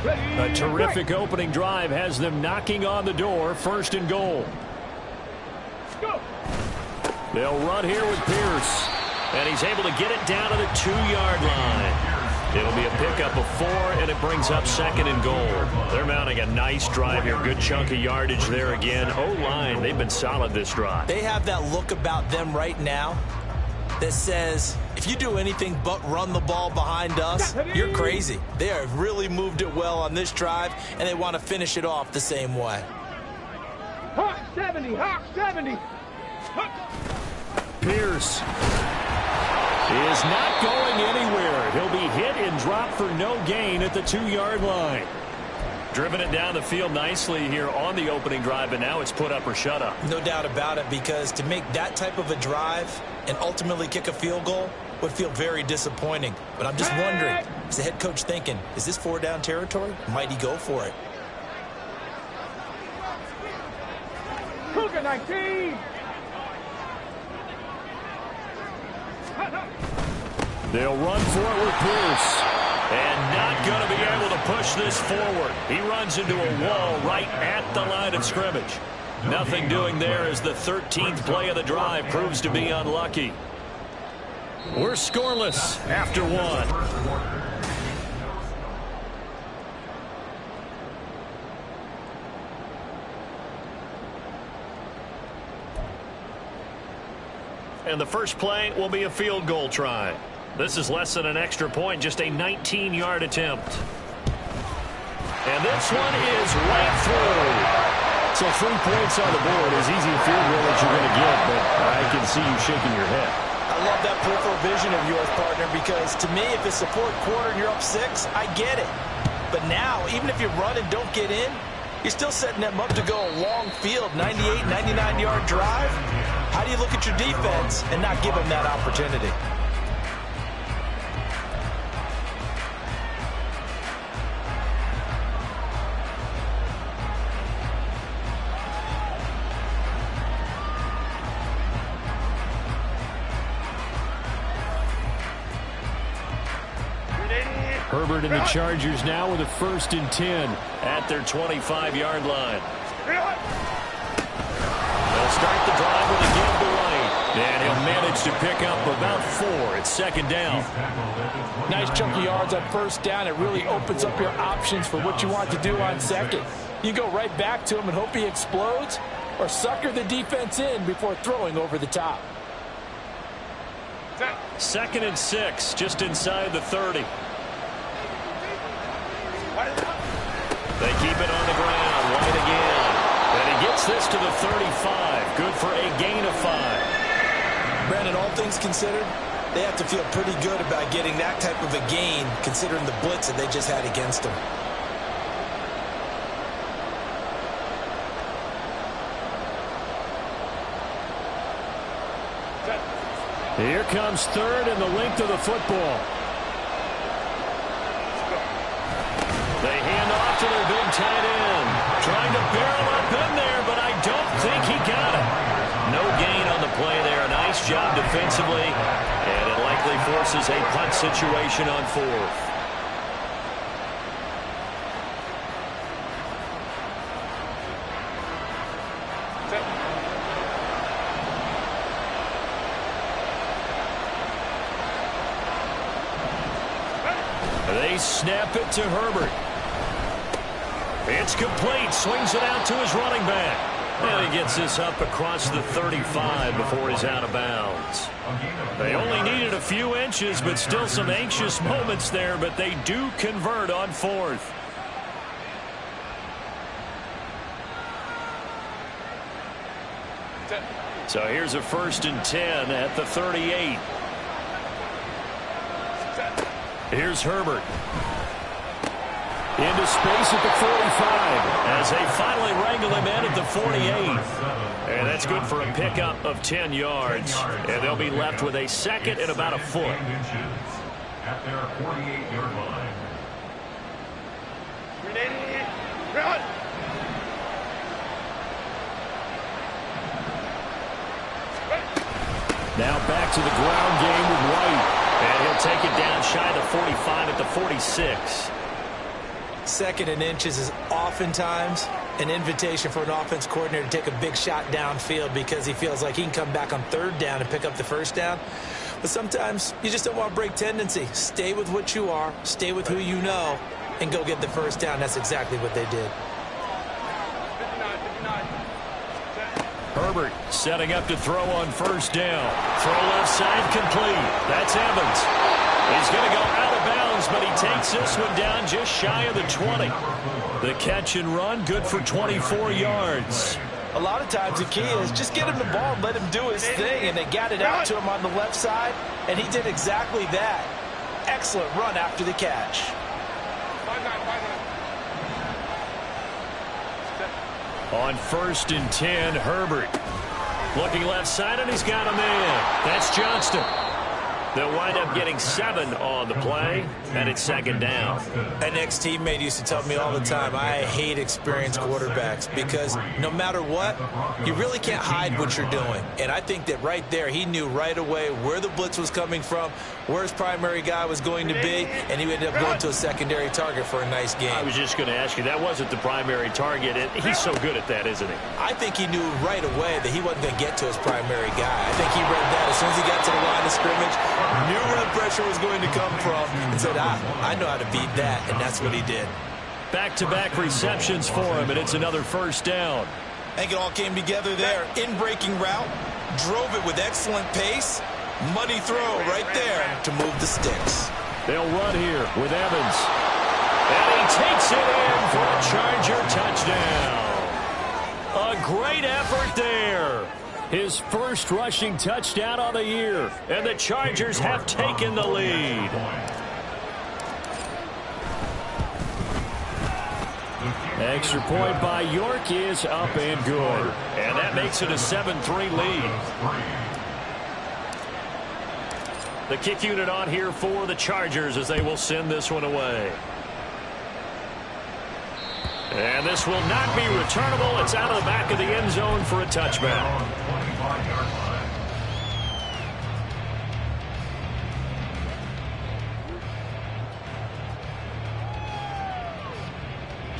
A terrific opening drive has them knocking on the door. 1st and goal. They'll run here with Pierce. And he's able to get it down to the 2-yard line. It'll be a pickup of 4, and it brings up 2nd and goal. They're mounting a nice drive here. Good chunk of yardage there again. O-line, they've been solid this drive. They have that look about them right now that says, if you do anything but run the ball behind us, you're crazy. They have really moved it well on this drive, and they want to finish it off the same way. Hawk 70, Hawk 70. Pierce is not going anywhere. He'll be hit and dropped for no gain at the 2-yard line. Driven it down the field nicely here on the opening drive, and now it's put up or shut up. No doubt about it, because to make that type of a drive and ultimately kick a field goal would feel very disappointing. But I'm just wondering, is the head coach thinking, is this 4-down territory? Might he go for it? Cougar 19. They'll run for it with Pierce. And not going to be able to push this forward. He runs into a wall right at the line of scrimmage. Nothing doing there as the 13th play of the drive proves to be unlucky. We're scoreless after 1. And the first play will be a field goal try. This is less than an extra point, just a 19-yard attempt. And this one is right through. So 3 points on the board, as easy a field goal as you're going to get, but I can see you shaking your head. I love that peripheral vision of yours, partner, because to me, if it's the 4th quarter and you're up 6, I get it. But now, even if you run and don't get in, you're still setting them up to go a long field, 98, 99-yard drive. How do you look at your defense and not give them that opportunity? Herbert and the Chargers now with a 1st and 10 at their 25-yard line. They'll start the drive with a give to right. And he'll manage to pick up about 4. It's 2nd down. Nice chunk of yards on 1st down. It really opens up your options for what you want to do on 2nd. You go right back to him and hope he explodes, or sucker the defense in before throwing over the top. 2nd and 6, just inside the 30. They keep it on the ground. White again. And he gets this to the 35. Good for a gain of 5. Brandon, all things considered, they have to feel pretty good about getting that type of a gain, considering the blitz that they just had against them. Here comes 3rd and the length of the football. They hand off to their big tight end. Trying to barrel up in there, but I don't think he got it. No gain on the play there. Nice job defensively. And it likely forces a punt situation on 4th. They snap it to Herbert. It's complete. Swings it out to his running back. And he gets this up across the 35 before he's out of bounds. They only needed a few inches, but still some anxious moments there, but they do convert on 4th. So here's a 1st and 10 at the 38. Here's Herbert. Into space at the 45 as they finally wrangle him in at the 48. And that's good for a pickup of 10 yards. And they'll be left with a 2nd and about a foot. At their 48-yard line. Run! Now back to the ground game with White. And he'll take it down shy of the 45 at the 46. Second and inches is oftentimes an invitation for an offense coordinator to take a big shot downfield because he feels like he can come back on third down and pick up the first down. But sometimes you just don't want to break tendency. Stay with what you are, stay with who you know, and go get the first down. That's exactly what they did. Herbert setting up to throw on first down. Throw left side complete. That's Evans. He's going to go out of bounds, but he takes this one down just shy of the 20. The catch and run, good for 24 yards. A lot of times the key is just get him the ball and let him do his thing, and they got it out to him on the left side, and he did exactly that. Excellent run after the catch. On 1st and 10, Herbert. Looking left side, and he's got a man. That's Johnston. They'll wind up getting 7 on the play, and it's second down. An ex-teammate used to tell me all the time, I hate experienced quarterbacks because no matter what, you really can't hide what you're doing. And I think that right there, he knew right away where the blitz was coming from, where his primary guy was going to be, and he ended up going to a secondary target for a nice game. I was just going to ask you, that wasn't the primary target. He's so good at that, isn't he? I think he knew right away that he wasn't going to get to his primary guy. I think he read that as soon as he got to the line of scrimmage, knew where the pressure was going to come from, and said, I know how to beat that, and that's what he did. Back-to-back receptions for him, and it's another first down. I think it all came together there. In-breaking route, drove it with excellent pace. Money throw right there to move the sticks. They'll run here with Evans. And he takes it in for a Charger touchdown. A great effort there. His first rushing touchdown of the year. And the Chargers have taken the lead. Extra point by York is up and good. And that makes it a 7-3 lead. The kick unit on here for the Chargers as they will send this one away. And this will not be returnable. It's out of the back of the end zone for a touchback.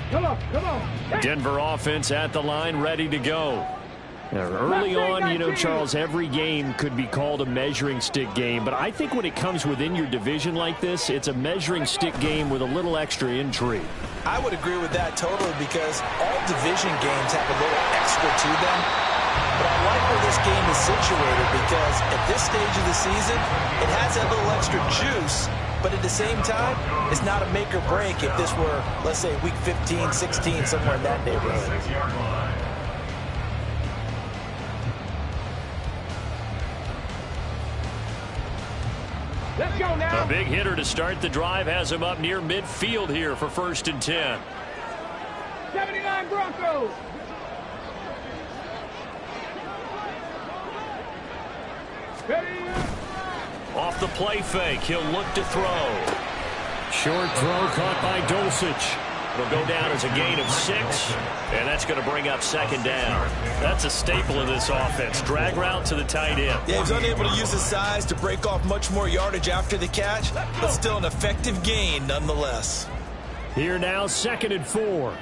Come on. Denver offense at the line, ready to go. Now, early on, you know, Charles, every game could be called a measuring stick game. But I think when it comes within your division like this, it's a measuring stick game with a little extra intrigue. I would agree with that totally because all division games have a little extra to them. But I like where this game is situated because at this stage of the season, it has that little extra juice. But at the same time, it's not a make or break if this were, let's say, week 15, 16, somewhere in that neighborhood. Let's go now. A big hitter to start the drive has him up near midfield here for 1st and 10. 79 Broncos. Ready? Off the play fake, he'll look to throw. Short throw caught by Dulcich. It'll go down as a gain of 6, and that's going to bring up second down. That's a staple of this offense. Drag route to the tight end. Yeah, he was unable to use his size to break off much more yardage after the catch, but still an effective gain nonetheless. Here now, 2nd and 4.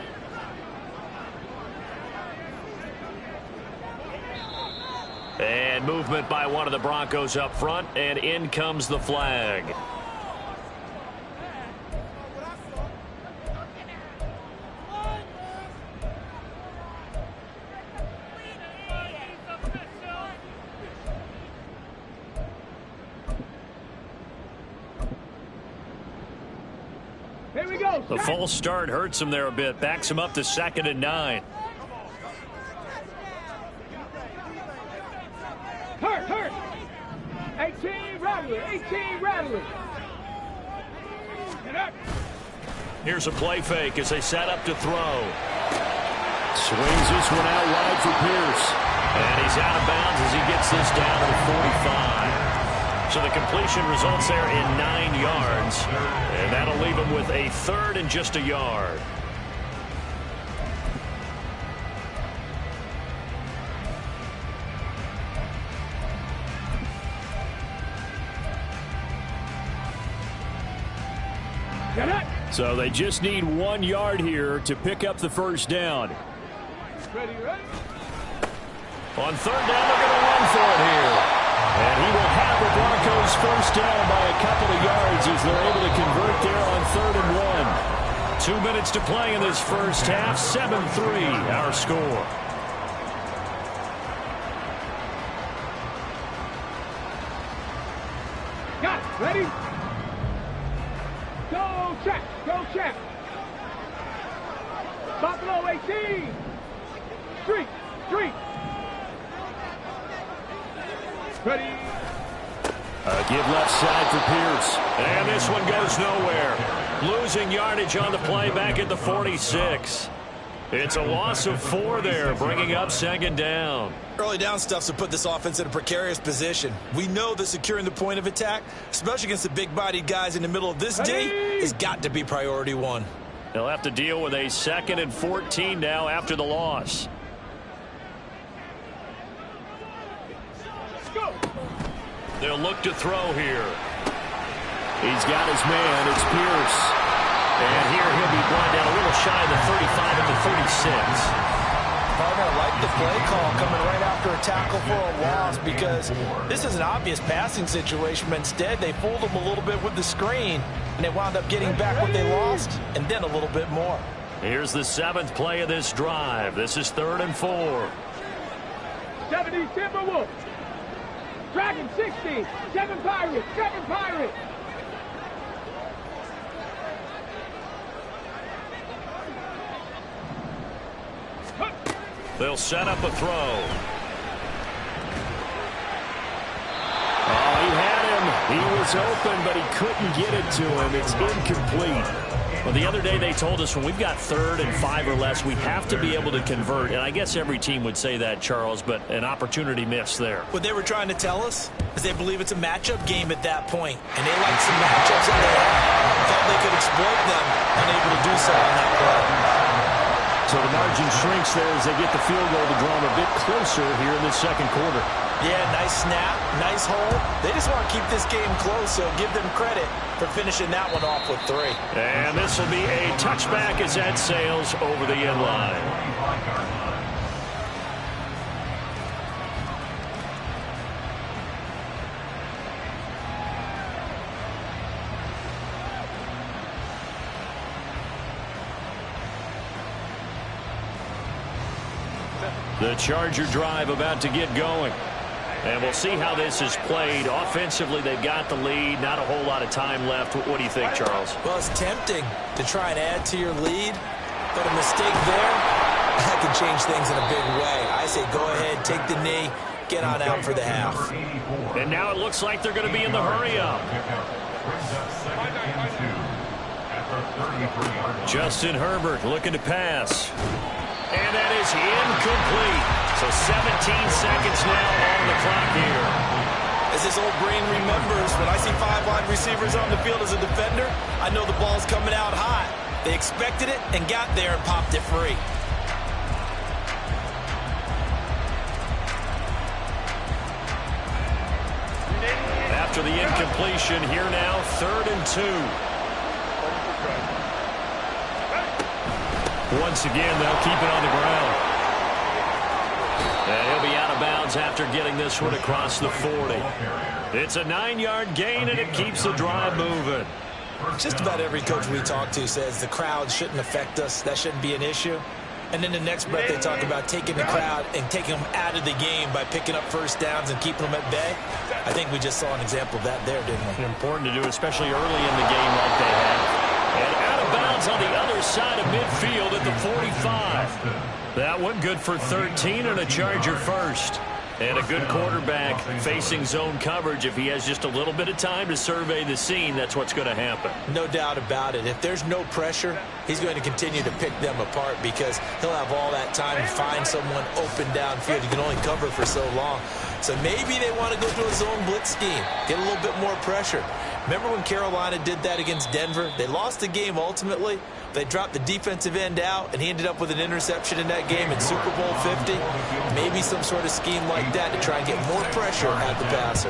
And movement by one of the Broncos up front, and in comes the flag. Here we go. The false start hurts him there a bit. Backs him up to 2nd and 9. Hurt. 18 Rattler. Get up. Here's a play fake as they set up to throw. Swings this one out wide for Pierce. And he's out of bounds as he gets this down to the 45. So the completion results there in 9 yards. And that'll leave him with a 3rd and just a yard. Get it. So they just need 1 yard here to pick up the first down. Ready, ready. On third down, they're going to run for it here. And he will have the Broncos first down by a couple of yards as they're able to convert there on 3rd and 1. 2 minutes to play in this first half. 7-3 our score. Got it. Ready? Go check. Go check. Buffalo 18. Street. Street. Ready. Give left side for Pierce. And this one goes nowhere. Losing yardage on the play back at the 46. It's a loss of 4 there, bringing up 2nd down. Early down stuffs will put this offense in a precarious position. We know that securing the point of attack, especially against the big-bodied guys in the middle of this day, has got to be priority 1. They'll have to deal with a 2nd and 14 now after the loss. Go. They'll look to throw here. He's got his man. It's Pierce. And here he'll be brought down a little shy of the 35 at the 36. Partner, I like the play call coming right after a tackle for a loss because this is an obvious passing situation, but instead they fooled him a little bit with the screen, and they wound up getting back what they lost and then a little bit more. Here's the 7th play of this drive. This is 3rd and 4. 70 Timberwolves. Dragon 60. 7 Pirates. 7 Pirates. They'll set up a throw. Oh, he had him. He was open, but he couldn't get it to him. It's incomplete. Well, the other day they told us when we've got 3rd and 5 or less, we have to be able to convert. And I guess every team would say that, Charles, but an opportunity missed there. What they were trying to tell us is they believe it's a matchup game at that point, and they like some matchups in there. Thought they could exploit them, unable to do so on that play. So the margin shrinks there as they get the field goal to draw them a bit closer here in this 2nd quarter. Yeah, nice snap, nice hole. They just want to keep this game close, so give them credit for finishing that one off with 3. And this will be a touchback as that sails over the end line. The Charger drive about to get going. And we'll see how this is played. Offensively, they've got the lead. Not a whole lot of time left. What do you think, Charles? Well, it's tempting to try and add to your lead, but a mistake there, that can change things in a big way. I say go ahead, take the knee, get on out for the half. And now it looks like they're going to be in the hurry-up. Justin Herbert looking to pass. And that is incomplete. So 17 seconds now on the clock here. As this old brain remembers, when I see 5 wide receivers on the field as a defender, I know the ball's coming out hot. They expected it and got there and popped it free. After the incompletion, here now, 3rd and 2. Once again, they'll keep it on the ground. And he'll be out of bounds after getting this one across the 40. It's a 9-yard gain, and it keeps the drive moving. Just about every coach we talk to says the crowd shouldn't affect us. That shouldn't be an issue. And then the next breath they talk about taking the crowd and taking them out of the game by picking up first downs and keeping them at bay. I think we just saw an example of that there, didn't we? Important to do, especially early in the game like they have. And out of bounds on the other side of midfield at the 45. That one good for 13 and a Charger first. And a good quarterback facing zone coverage. If he has just a little bit of time to survey the scene, that's what's going to happen. No doubt about it. If there's no pressure, he's going to continue to pick them apart because he'll have all that time to find someone open downfield. He can only cover for so long. So maybe they want to go to a zone blitz scheme, get a little bit more pressure. Remember when Carolina did that against Denver? They lost the game ultimately. They dropped the defensive end out, and he ended up with an interception in that game in Super Bowl 50. Maybe some sort of scheme like that to try and get more pressure at the passer.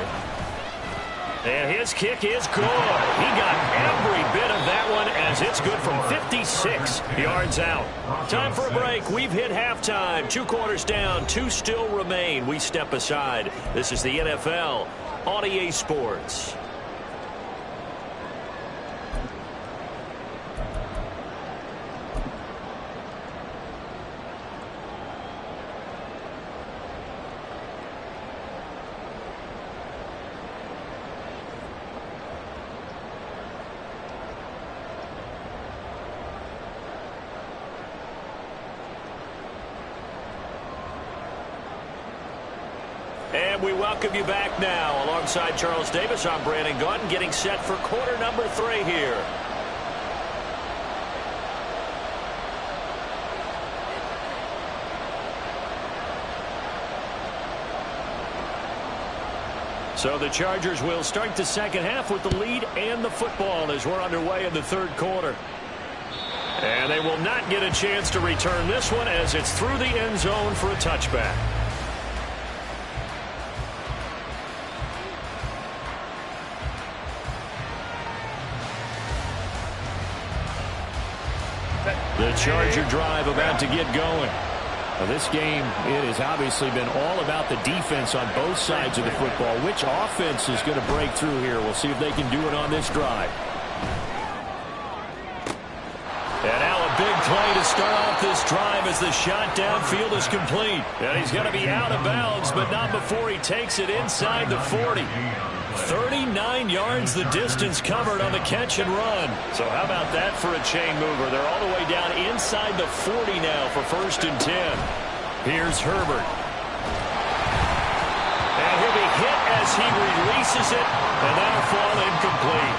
And his kick is good. He got every bit of that one as it's good from 56 yards out. Time for a break. We've hit halftime. 2 quarters down. 2 still remain. We step aside. This is the NFL on EA Sports. And we welcome you back now. Alongside Charles Davis, I'm Brandon Gaudin, getting set for quarter number 3 here. So the Chargers will start the second half with the lead and the football as we're underway in the 3rd quarter. And they will not get a chance to return this one as it's through the end zone for a touchback. The Charger drive about to get going. Now this game, it has obviously been all about the defense on both sides of the football. Which offense is going to break through here? We'll see if they can do it on this drive. And now a big play to start off this drive as the shot downfield is complete. And he's going to be out of bounds, but not before he takes it inside the 40. 39 yards the distance covered on the catch and run. So how about that for a chain mover? They're all the way down inside the 40 now for 1st and 10. Here's Herbert. And he'll be hit as he releases it, and that'll fall incomplete.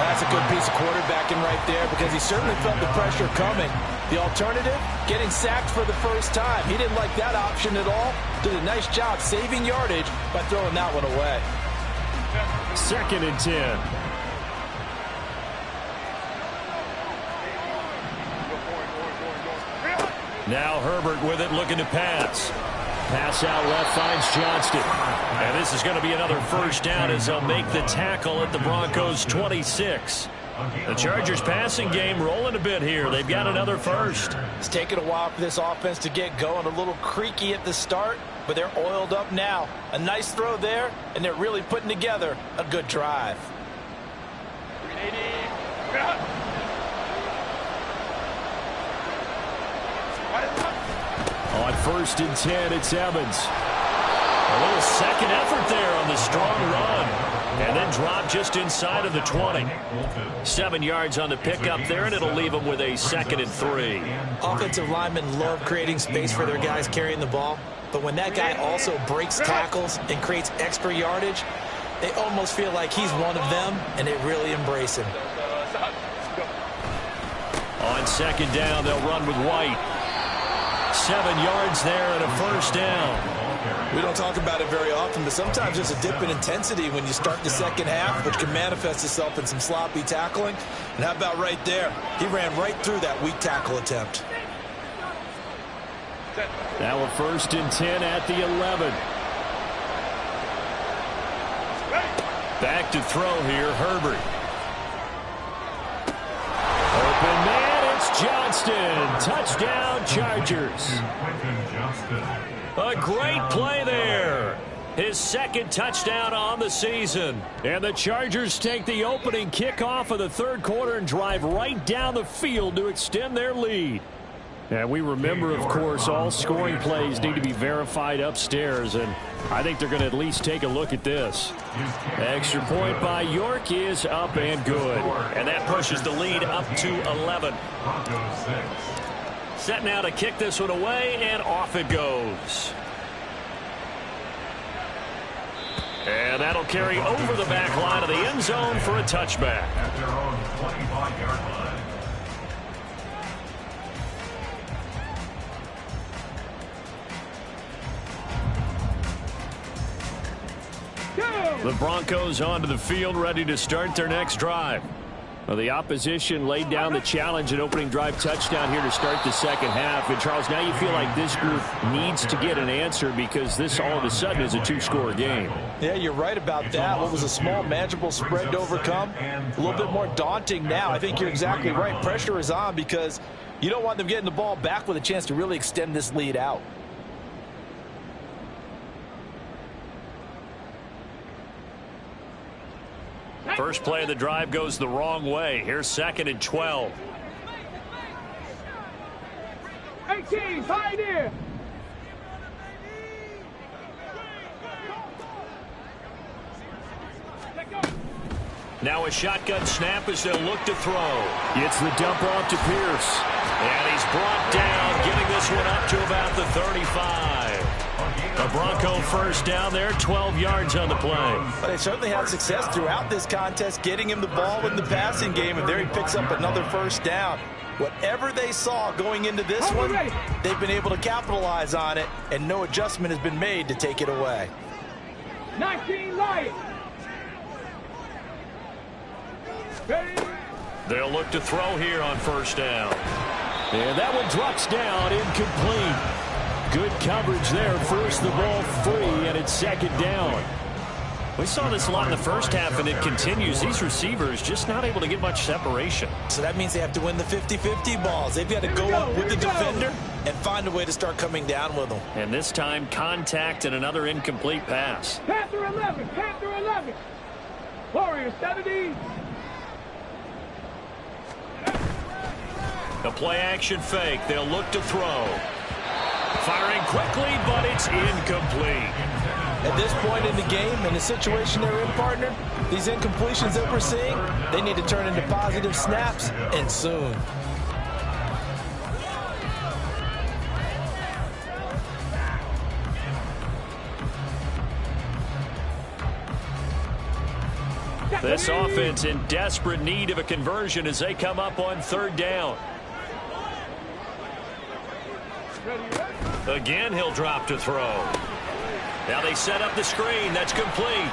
That's a good piece of quarterbacking right there because he certainly felt the pressure coming. The alternative, getting sacked for the first time. He didn't like that option at all. Did a nice job saving yardage by throwing that one away. 2nd and 10. Now Herbert with it, looking to pass. Pass out left, finds Johnston. And this is going to be another 1st down as they'll make the tackle at the Broncos 26. The Chargers passing game rolling a bit here. They've got another 1st. It's taken a while for this offense to get going. A little creaky at the start, but they're oiled up now. A nice throw there, and they're really putting together a good drive. On 1st and 10, it's Evans. A little second effort there on the strong run. And then drop just inside of the 20. 7 yards on the pickup there, and it'll leave them with a 2nd and 3. Offensive linemen love creating space for their guys carrying the ball. But when that guy also breaks tackles and creates extra yardage, they almost feel like he's one of them, and they really embrace him. On 2nd down, they'll run with White. 7 yards there and a 1st down. We don't talk about it very often, but sometimes there's a dip in intensity when you start the second half, which can manifest itself in some sloppy tackling. And how about right there? He ran right through that weak tackle attempt. Now a 1st and 10 at the 11. Back to throw here, Herbert. Open man, it's Johnston. Touchdown, Chargers. A great play there. His 2nd touchdown on the season. And the Chargers take the opening kickoff of the 3rd quarter and drive right down the field to extend their lead. And we remember, of course, all scoring plays need to be verified upstairs, and I think they're going to at least take a look at this. Extra point by York is up and good. And that pushes the lead up to 11. Set now to kick this one away, and off it goes. And that'll carry over the back line of the end zone for a touchback. At their own 25-yard line. The Broncos onto the field, ready to start their next drive. Well, the opposition laid down the challenge and opening drive touchdown here to start the second half. And, Charles, now you feel like this group needs to get an answer because this all of a sudden is a two-score game. Yeah, you're right about that. What was a small, manageable spread to overcome, a little bit more daunting now. I think you're exactly right. Pressure is on because you don't want them getting the ball back with a chance to really extend this lead out. First play of the drive goes the wrong way. Here's 2nd and 12. 18, Pioneer. Now a shotgun snap as they'll look to throw. It's the dump off to Pierce. And he's brought down, getting this one up to about the 35. A Bronco first down there, 12 yards on the play. But they certainly had success throughout this contest, getting him the ball in the passing game, and there he picks up another first down. Whatever they saw going into this one, they've been able to capitalize on it, and no adjustment has been made to take it away. 19 Lions. They'll look to throw here on first down. And that one drops down, incomplete. Good coverage there, forced the ball free, and it's second down. We saw this a lot in the first half, and it continues. These receivers just not able to get much separation. So that means they have to win the 50-50 balls. They've got to go up with the defender and find a way to start coming down with them. And this time, contact and another incomplete pass. Panther 11, Panther 11. Warriors 70. The play-action fake. They'll look to throw. Firing quickly, but it's incomplete. At this point in the game, in the situation they're in, partner, these incompletions that we're seeing, they need to turn into positive snaps, and soon. This offense in desperate need of a conversion as they come up on third down. Again, he'll drop to throw. Now they set up the screen. That's complete.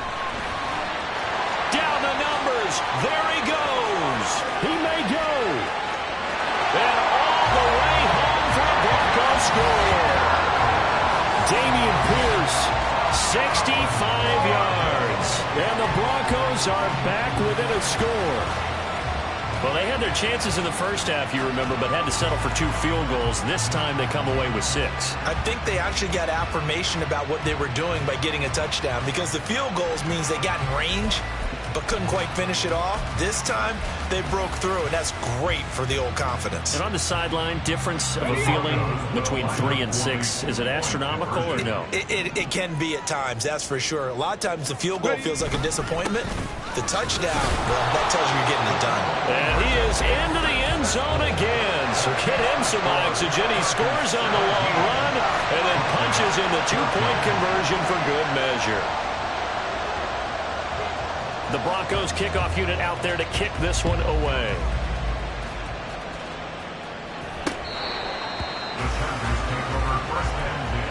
Down the numbers. There he goes. He may go. And all the way home for a Bronco score. Dameon Pierce, 65 yards. And the Broncos are back within a score. Well, they had their chances in the first half, you remember, but had to settle for 2 field goals. This time they come away with 6. I think they actually got affirmation about what they were doing by getting a touchdown, because the field goals means they got in range but couldn't quite finish it off. This time they broke through, and that's great for the old confidence. And on the sideline, difference of a feeling between 3 and 6, is it astronomical or no? It can be at times, that's for sure. A lot of times the field goal feels like a disappointment. The touchdown, well, that tells you you're getting it done. And he is into the end zone again. So get him some oxygen. He scores on the long run and then punches in the 2-point conversion for good measure. The Broncos kickoff unit out there to kick this one away. The Chargers take over first and 10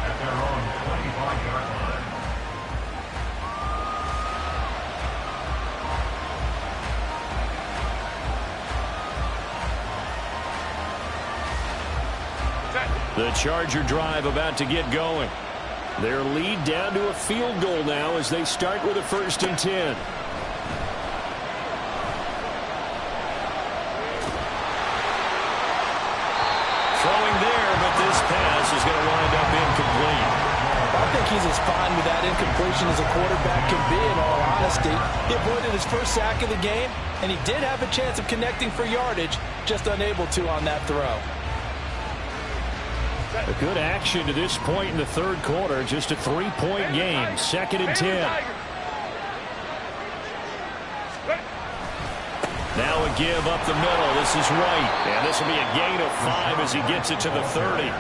at their own 25-yard line. The Charger drive about to get going. Their lead down to a field goal now as they start with a 1st and 10. Throwing there, but this pass is going to wind up incomplete. I think he's as fine with that incompletion as a quarterback can be, in all honesty. He avoided his first sack of the game, and he did have a chance of connecting for yardage, just unable to on that throw. A good action to this point in the third quarter. Just a 3-point game. 2nd and 10. Now a give up the middle. This is Wright. And this will be a gain of 5 as he gets it to the 30. He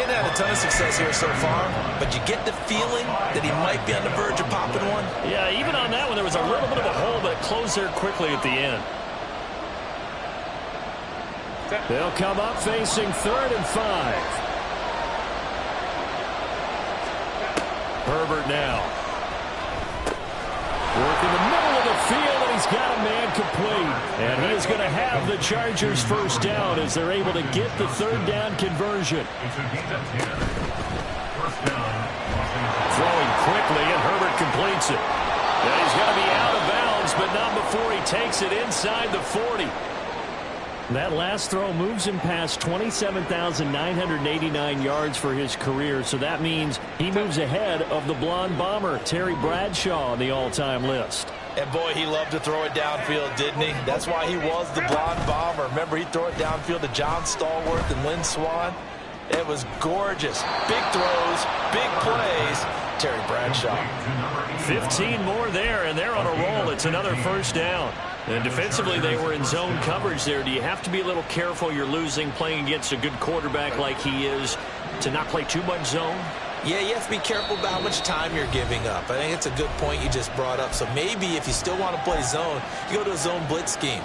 hasn't had a ton of success here so far, but you get the feeling that he might be on the verge of popping one. Yeah, even on that one, there was a little bit of a hole, but it closed there quickly at the end. They'll come up facing 3rd and 5. Herbert now. Work in the middle of the field, and he's got a man incomplete. And he is going to have the Chargers first down as they're able to get the third down conversion. Throwing quickly, and Herbert completes it. And he's going to be out of bounds, but not before he takes it inside the 40. That last throw moves him past 27,989 yards for his career, so that means he moves ahead of the blonde bomber, Terry Bradshaw, on the all-time list. And boy, he loved to throw it downfield, didn't he? That's why he was the blonde bomber. Remember, he'd throw it downfield to John Stallworth and Lynn Swann. It was gorgeous. Big throws, big plays. Terry Bradshaw. 15 more there, and they're on a roll. It's another first down. And defensively, they were in zone coverage there. Do you have to be a little careful? You're losing, playing against a good quarterback like he is, to not play too much zone? Yeah, you have to be careful about how much time you're giving up. I think it's a good point you just brought up. So maybe if you still want to play zone, you go to a zone blitz scheme.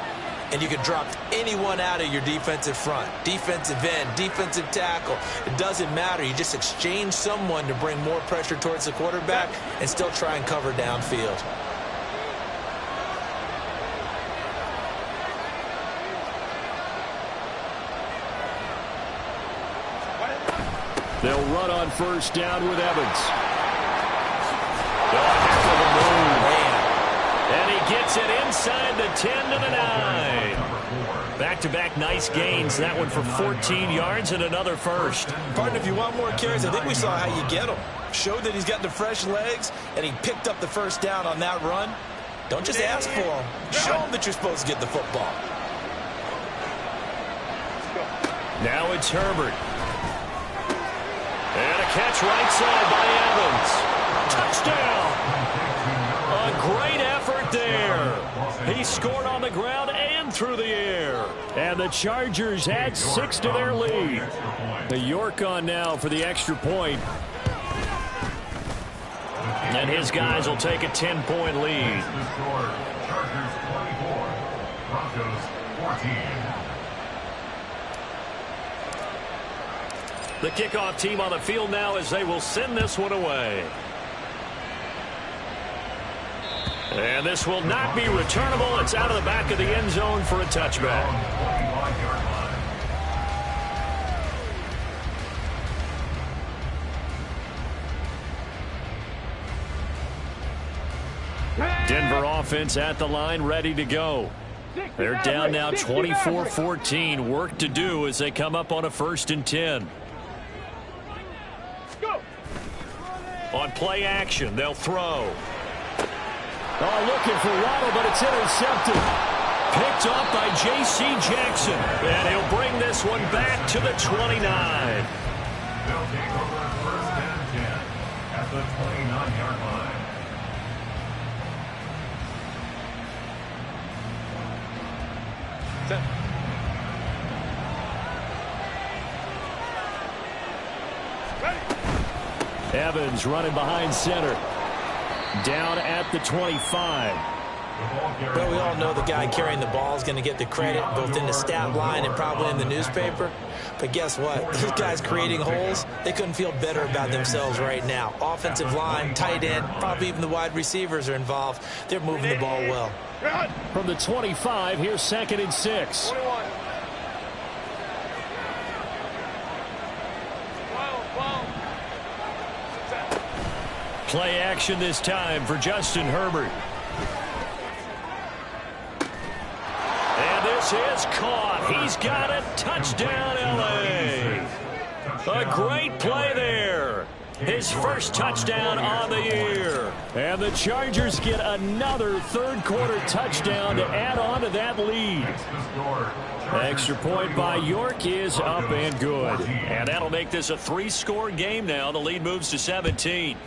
And you can drop anyone out of your defensive front. Defensive end, defensive tackle. It doesn't matter. You just exchange someone to bring more pressure towards the quarterback and still try and cover downfield. They'll run on first down with Evans. And he gets it inside the 10 to the 9. Back-to-back nice gains. That one for 14 yards and another first. Partner, if you want more carries, I think we saw how you get them. Showed that he's got the fresh legs, and he picked up the first down on that run. Don't just ask for him. Show him that you're supposed to get the football. Now it's Herbert. And a catch right side by Evans. Touchdown! A great effort there. He scored on the ground and through the air. And the Chargers add 6 to their lead. The York on now for the extra point. And his guys will take a 10-point lead. Chargers 24, Broncos 14. The kickoff team on the field now as they will send this one away. And this will not be returnable. It's out of the back of the end zone for a touchback. Denver offense at the line, ready to go. They're down now 24-14. Work to do as they come up on a 1st and 10. On play action, they'll throw. Oh, looking for Waddle, but it's intercepted. Picked off by J.C. Jackson. And he'll bring this one back to the 29. They'll take over 1st and 10 at the 29-yard line. Evans running behind center. Down at the 25. Well, we all know the guy carrying the ball is going to get the credit, both in the stat line and probably in the newspaper. But guess what? These guys creating holes, they couldn't feel better about themselves right now. Offensive line, tight end, probably even the wide receivers are involved. They're moving the ball well. From the 25, here's 2nd and 6. Play action this time for Justin Herbert. And this is caught. He's got it. Touchdown, L.A. A great play there. His first touchdown on the year. And the Chargers get another third-quarter touchdown to add on to that lead. Extra point by York is up and good. And that'll make this a 3-score game now. The lead moves to 17.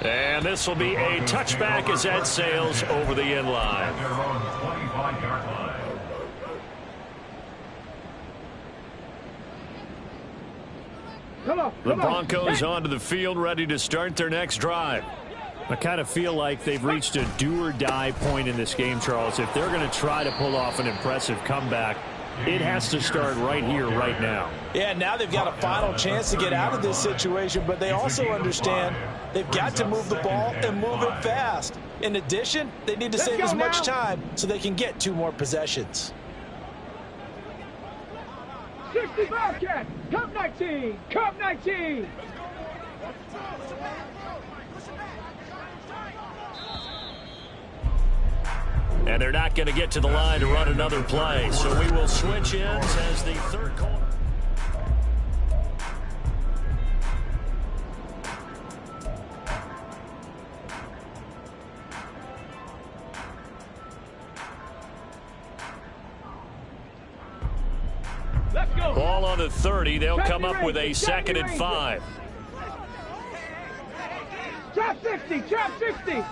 And this will be a touchback as that sails over the end line. The Broncos onto the field, ready to start their next drive. I kind of feel like they've reached a do-or-die point in this game, Charles. If they're going to try to pull off an impressive comeback, it has to start right here, right now. Yeah, now they've got a final chance to get out of this situation, but they also understand they've got to move the ball and move it fast. In addition, they need to save as much time so they can get 2 more possessions. 60 Bobcats, Cup 19, Cup 19. And they're not going to get to the line to run another play, so we will switch ends as the third quarter. Let's go. Ball on the 30. They'll come up with a 2nd and 5. Trap 60, trap 60.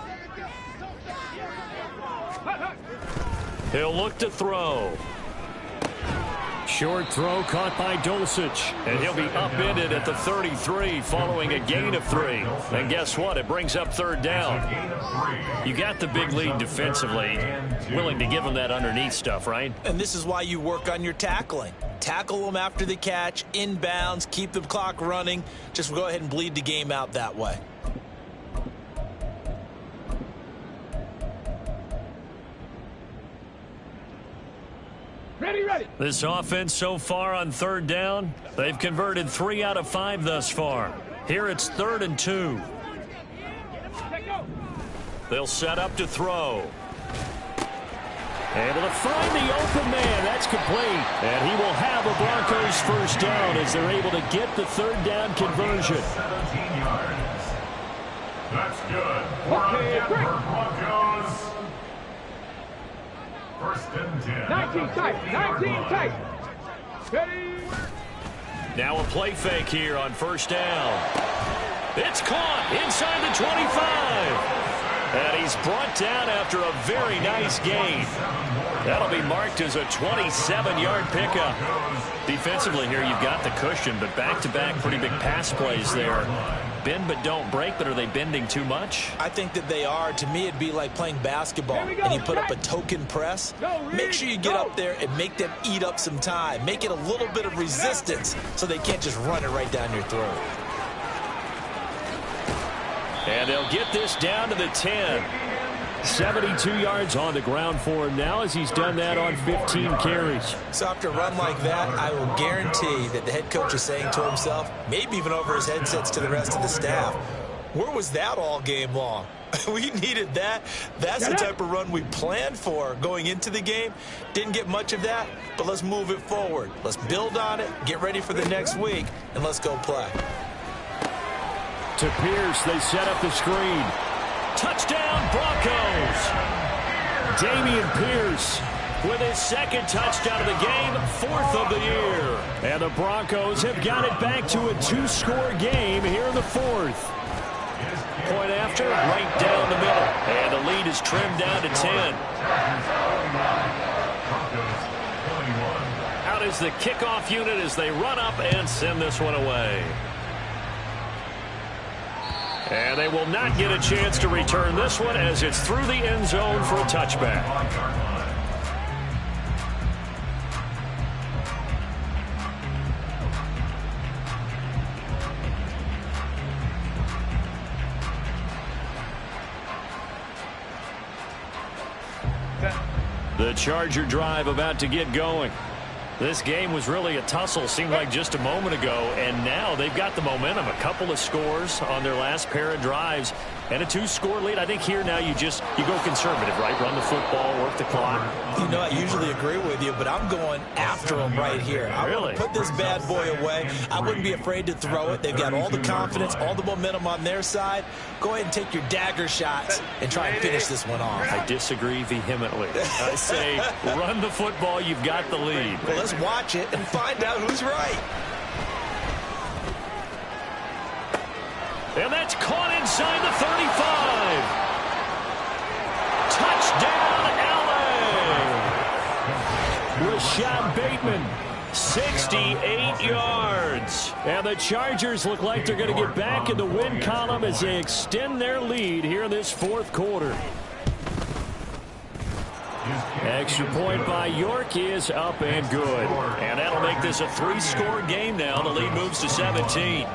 He'll look to throw. Short throw caught by Dulcich. And he'll be upended at the 33 following a gain of 3. And guess what? It brings up 3rd down. You got the big lead defensively. Willing to give them that underneath stuff, right? And this is why you work on your tackling. Tackle them after the catch, inbounds, keep the clock running. Just go ahead and bleed the game out that way. Ready, ready. This offense so far on 3rd down, they've converted 3 out of 5 thus far. Here it's 3rd and 2. Let go. They'll set up to throw. Able to find the open man. That's complete. And he will have a Broncos 1st down as they're able to get the 3rd down conversion. 17 yards. That's good. For Okay, Denver break. Broncos. 1st and 10. 19 tight, 19 tight. Ready. Now a play fake here on 1st down. It's caught inside the 25. And he's brought down after a very nice gain. That'll be marked as a 27-yard pickup. Defensively here, you've got the cushion, but back-to-back pretty big pass plays there. Bend but don't break, but are they bending too much? I think that they are. To me, it'd be like playing basketball, and you put up a token press. Make sure you get up there and make them eat up some time. Make it a little bit of resistance so they can't just run it right down your throat. And they'll get this down to the 10. 72 yards on the ground for him now as he's done that on 15 carries. So after a run like that, I will guarantee that the head coach is saying to himself, maybe even over his headsets to the rest of the staff, where was that all game long? We needed that. That's the type of run we planned for going into the game. Didn't get much of that, but let's move it forward. Let's build on it, get ready for the next week, and let's go play. To Pierce, they set up the screen. Touchdown, Broncos! Dameon Pierce With his 2nd touchdown of the game, 4th of the year. And the Broncos have got it back to a 2-score game here in the 4th. Point after, right down the middle. And the lead is trimmed down to 10. Out is the kickoff unit as they run up and send this one away. And they will not get a chance to return this one as it's through the end zone for a touchback. The Charger drive about to get going. This game was really a tussle, seemed like just a moment ago, and now they've got the momentum. A couple of scores on their last pair of drives and a 2-score lead. I think here now you go conservative, right? Run the football, work the clock. You know, I usually agree with you, but I'm going after them right here. I want to put this bad boy away. I wouldn't be afraid to throw it. They've got all the confidence, all the momentum on their side. Go ahead and take your dagger shots and try and finish this one off. I disagree vehemently. I say run the football. You've got the lead. Well, let's watch it and find out who's right. And that's caught inside the 35. Touchdown, LA. Rashad Bateman, 68 yards. And the Chargers look like they're going to get back in the win column as they extend their lead here in this 4th quarter. Extra point by York is up and good. And that'll make this a 3-score game now. The lead moves to 17.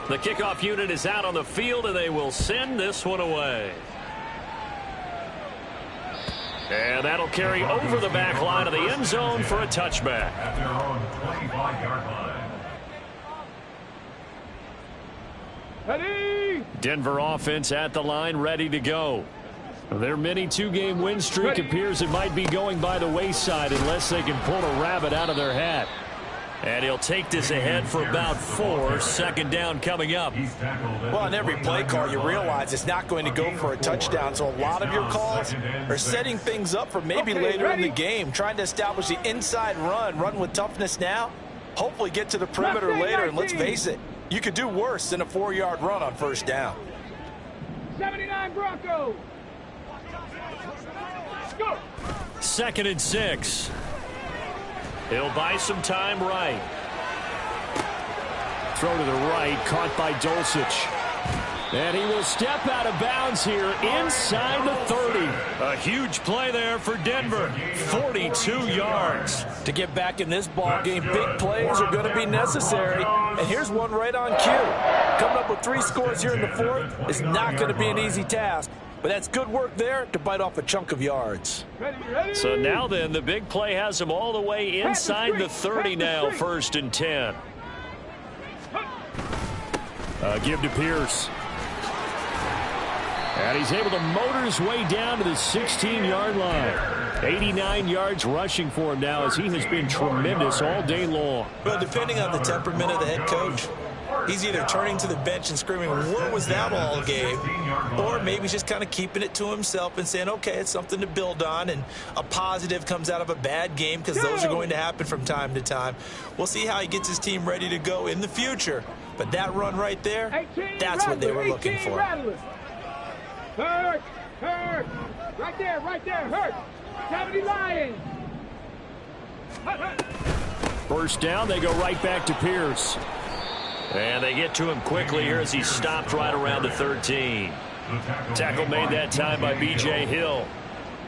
The kickoff unit is out on the field, and they will send this one away. And that'll carry over the back line of the end zone for a touchback. At their own 25-yard line. Ready? Denver offense at the line, ready to go. Their mini 2-game win streak appears it might be going by the wayside unless they can pull a rabbit out of their hat. And he'll take this ahead for about 4. Second down coming up. Well, on every play call, you realize it's not going to go for a touchdown, so a lot of your calls are setting things up for maybe later in the game, trying to establish the inside run with toughness now, hopefully get to the perimeter later, and let's face it, you could do worse than a 4-yard run on first down. 79 Broncos. Go. 2nd and 6. He'll buy some time right. Throw to the right, caught by Dulcich. And he will step out of bounds here inside the 30. A huge play there for Denver. 42 yards. To get back in this ball game, big plays are going to be necessary. And here's one right on cue. Coming up with 3 scores here in the 4th is not going to be an easy task. But that's good work there to bite off a chunk of yards. Ready. So now then, the big play has him all the way inside the 30 now, 1st and 10. Give to Pierce. And he's able to motor his way down to the 16-yard line. 89 yards rushing for him now as he has been tremendous all day long. Well, depending on the temperament of the head coach, he's either turning to the bench and screaming, what was that all game? Or maybe he's just kind of keeping it to himself and saying, okay, it's something to build on, and a positive comes out of a bad game because those are going to happen from time to time. We'll see how he gets his team ready to go in the future. But that run right there, that's what they were looking for. Hurt. Right there, hurt. 70 Lions. First down, they go right back to Pierce. And they get to him quickly here as he stopped right around the 13. Tackle made that time by B.J. Hill.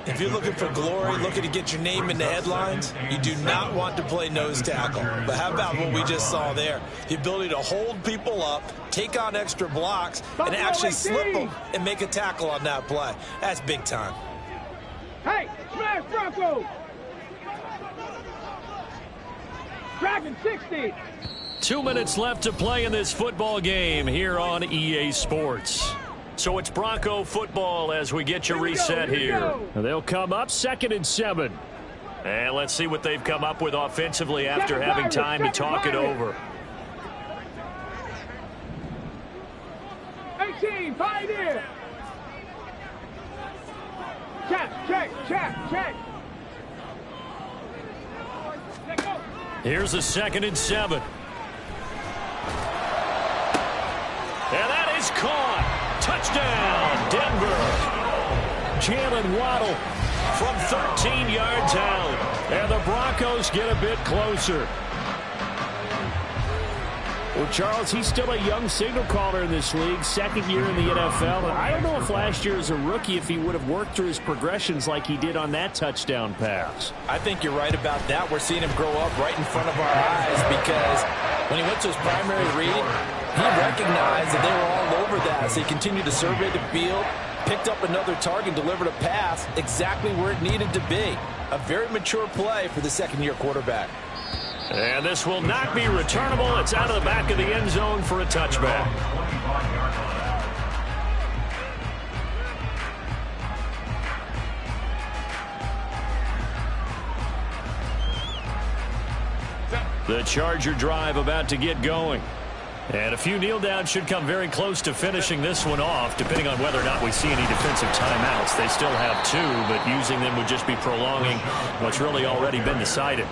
If you're looking for glory, looking to get your name in the headlines, you do not want to play nose tackle. But how about what we just saw there? The ability to hold people up, take on extra blocks, and actually slip them and make a tackle on that play. That's big time. Hey, smash Broncos. Dragon 60. 2 minutes left to play in this football game here on EA Sports. So it's Bronco football as we get you reset here. They'll come up 2nd and 7. And let's see what they've come up with offensively after having time to talk it over. 18, Pioneer. Check. Here's a 2nd and 7. And that is caught. Touchdown, Denver. Jalen Waddle from 13 yards out. And the Broncos get a bit closer. Well, Charles, he's still a young signal caller in this league, 2nd year in the NFL. And I don't know if last year as a rookie if he would have worked through his progressions like he did on that touchdown pass. I think you're right about that. We're seeing him grow up right in front of our eyes because when he went to his primary read, he recognized that they were all over that. So he continued to survey the field, picked up another target, delivered a pass exactly where it needed to be. A very mature play for the 2nd-year quarterback. And this will not be returnable. It's out of the back of the end zone for a touchback. The Charger drive about to get going. And a few kneel downs should come very close to finishing this one off, depending on whether or not we see any defensive timeouts. They still have 2, but using them would just be prolonging what's really already been decided.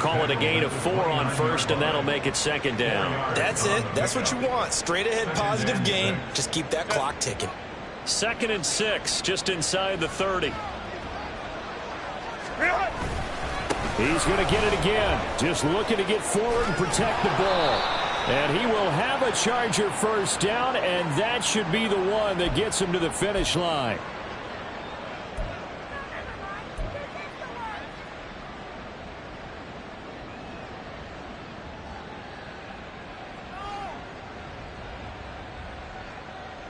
Call it a gain of 4 on first, and that'll make it 2nd down. That's it. That's what you want. Straight ahead positive gain. Just keep that clock ticking. 2nd and 6, just inside the 30. He's going to get it again. Just looking to get forward and protect the ball. And he will have a Charger first down, and that should be the one that gets him to the finish line.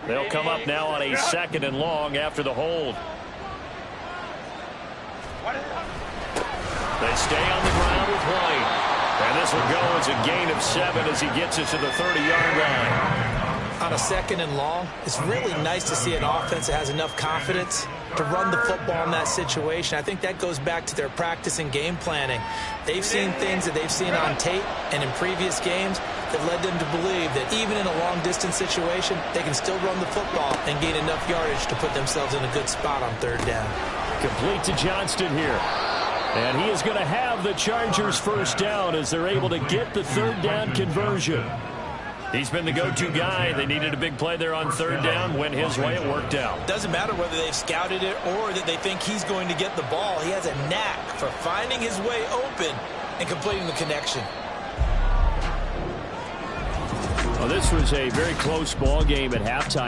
They'll come up now on a 2nd and long after the hold. They stay on the ground with White. And this will go as a gain of 7 as he gets it to the 30-yard line. On a 2nd and long, it's really nice to see an offense that has enough confidence to run the football in that situation. I think that goes back to their practice and game planning. They've seen things that they've seen on tape and in previous games that led them to believe that even in a long-distance situation, they can still run the football and gain enough yardage to put themselves in a good spot on 3rd down. Complete to Johnston here. And he is going to have the Chargers 1st down as they're able to get the 3rd down conversion. He's been the go-to guy. They needed a big play there on 3rd down. Went his way. It worked out. Doesn't matter whether they've scouted it or that they think he's going to get the ball. He has a knack for finding his way open and completing the connection. Well, this was a very close ball game at halftime.